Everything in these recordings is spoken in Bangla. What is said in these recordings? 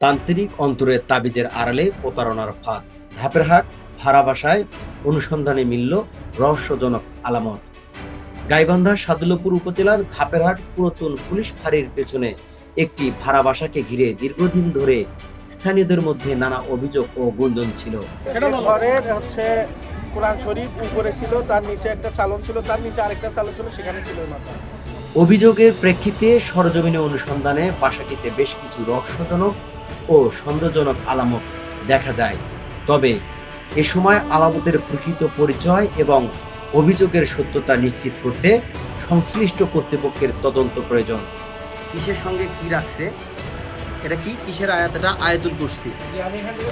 তান্ত্রিক অন্তরের তাবিজের আড়ালে প্রতারণার ফাঁদ। ধাপের হাট ভাড়া বাসায় অনুসন্ধানে মিলল রহস্যজনক আলামত। গাইবান্ধা সাদুল্যপুর উপজেলার ধাপেরহাট পুরাতন পুলিশ ফাঁড়ির পেছনে একটি ভাড়া বাসাকে ঘিরে দীর্ঘদিন ধরে স্থানীয়দের মধ্যে নানা অভিযোগ ও গুঞ্জন ছিল। ঘরের কোরআন শরীফ উপরে ছিল, তার নিচে একটা চালন ছিল, তার নিচে আরেকটা চালন ছিল, সেখানে ছিল মাথা। অভিযোগের প্রেক্ষিতে সরজমিনে অনুসন্ধানে বাসাটিতে বেশ কিছু রহস্যজনক ও সন্দেহজনক আলামত দেখা যায়। তবে এ সময় আলামতের প্রকৃত পরিচয় এবং অভিযোগের সত্যতা নিশ্চিত করতে সংশ্লিষ্ট কর্তৃপক্ষের তদন্ত প্রয়োজন। কিসের সঙ্গে কি রাখছে, এটা কি কিসের আয়াত? এটা আয়াতুল কুরসি।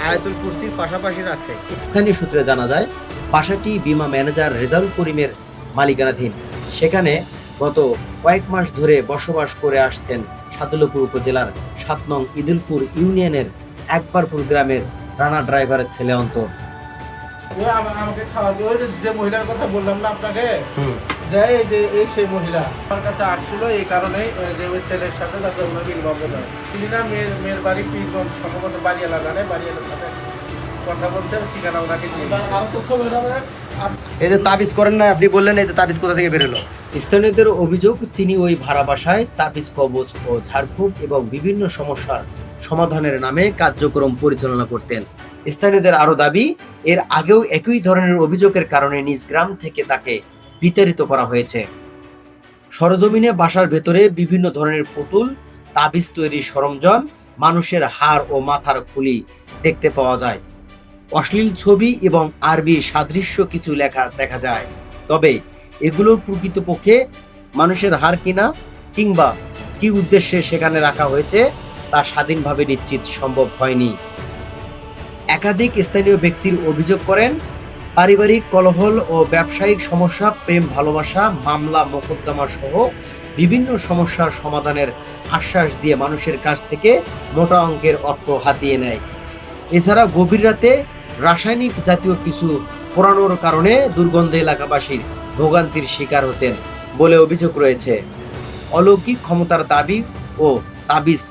আয়াতুল কুরসির পাশাপাশি রাখছে। স্থানীয় সূত্রে জানা যায় বাসাটি বিমা ম্যানেজার রেজাউল করিমের মালিকানাধীন। সেখানে গত কয়েক মাস ধরে বসবাস করে আসছেন সাদুল্যপুর উপজেলার ৭ নং ইদুলপুর ইউনিয়নের একবারপুর গ্রামের রানা ড্রাইভারের ছেলে অন্তর। আমাকে খাওয়া দিয়ে যে মহিলার কথা বললাম না আপনাকে, এই সেই মহিলা আমার কাছে আসছিল এই কারণে যে ওই ছেলের সাথে যাতে মিল বাবদ হয়। তিনি না মেয়ের বাড়ি পীরগঞ্জ, সম্ভবত বাড়িয়ালা জানে, বাড়িয়ালার সাথে কথা বলছে, ঠিকানা ওনাকে দিয়ে। এই যে তাবিজ করেন না, আপনি বললেন এই যে তাবিজ কোথা থেকে বেরোলো? স্থানীয়দের অভিযোগ তিনি ওই ভাড়া বাসায় তাবিজ কবজ ও ঝাড়ফুঁক এবং বিভিন্ন সমস্যার সমাধানের নামে কার্যক্রম পরিচালনা করতেন। স্থানীয়দের আরো দাবি, এর আগেও একই ধরনের অভিযোগের কারণে নিজ গ্রাম থেকে তাকে বিতাড়িত করা হয়েছে। সরজমিনে বাসার ভেতরে বিভিন্ন ধরনের পুতুল, তাবিজ তৈরির সরঞ্জাম, মানুষের হাড় ও মাথার খুলি দেখতে পাওয়া যায়। অশ্লীল ছবি এবং আরবি সাদৃশ্য কিছু লেখা দেখা যায়। তবে এগুলোর প্রকৃতপক্ষে মানুষের হাড় কিনা কিংবা কি উদ্দেশ্যে সেখানে রাখা হয়েছে তা স্বাধীনভাবে নিশ্চিত সম্ভব হয়নি। একাধিক স্থানীয় ব্যক্তির অভিযোগ করেন, পারিবারিক কলহল ও ব্যবসায়িক সমস্যা, প্রেম ভালোবাসা, মামলা মোকদ্দমা সহ বিভিন্ন সমস্যার সমাধানের আশ্বাস দিয়ে মানুষের কাছ থেকে মোটা অঙ্কের অর্থ হাতিয়ে নেয়। এছাড়া গভীর রাতে রাসায়নিক জাতীয় কিছু পোড়ানোর কারণে দুর্গন্ধে এলাকাবাসীর ভোগান্তির শিকার হতেন বলে অভিযোগ রয়েছে। অলৌকিক ক্ষমতার দাবি ও তাবিজ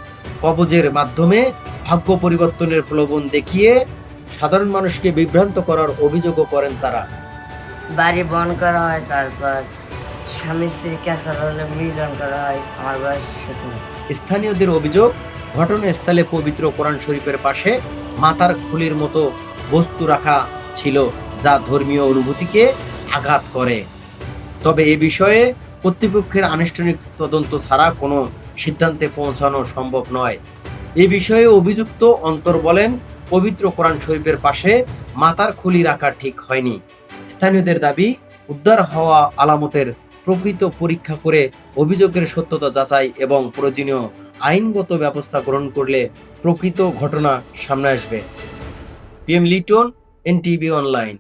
কবজের মাধ্যমে ভাগ্য পরিবর্তনের প্রলোভন দেখিয়ে সাধারণ মানুষকে বিভ্রান্ত করার অভিযোগও করেন তারা। বাড়ি বন করা হয়, তারপর স্বামী স্ত্রী ক্যাসার হলে মিলন করা হয়। আমার বয়স 17। স্থানীয়দের অভিযোগ, ঘটনাস্থলে পবিত্র কোরআন শরীফের পাশে মাথার খুলির মতো বস্তু রাখা ছিল, যা ধর্মীয় অনুভূতিকে আঘাত করে। তবে এ বিষয়ে কর্তৃপক্ষের আনুষ্ঠানিক তদন্ত ছাড়া কোনো সিদ্ধান্তে পৌঁছানো সম্ভব নয়। এ বিষয়ে অভিযুক্ত অন্তর বলেন, পবিত্র কোরআন শরীফের পাশে মাথার খুলি রাখা ঠিক হয়নি। স্থানীয়দের দাবি, উদ্ধার হওয়া আলামতের প্রকৃত পরীক্ষা করে অভিযোগের সত্যতা যাচাই এবং প্রয়োজনীয় আইনগত ব্যবস্থা গ্রহণ করলে প্রকৃত ঘটনা সামনে আসবে। PM Liton, NTV online.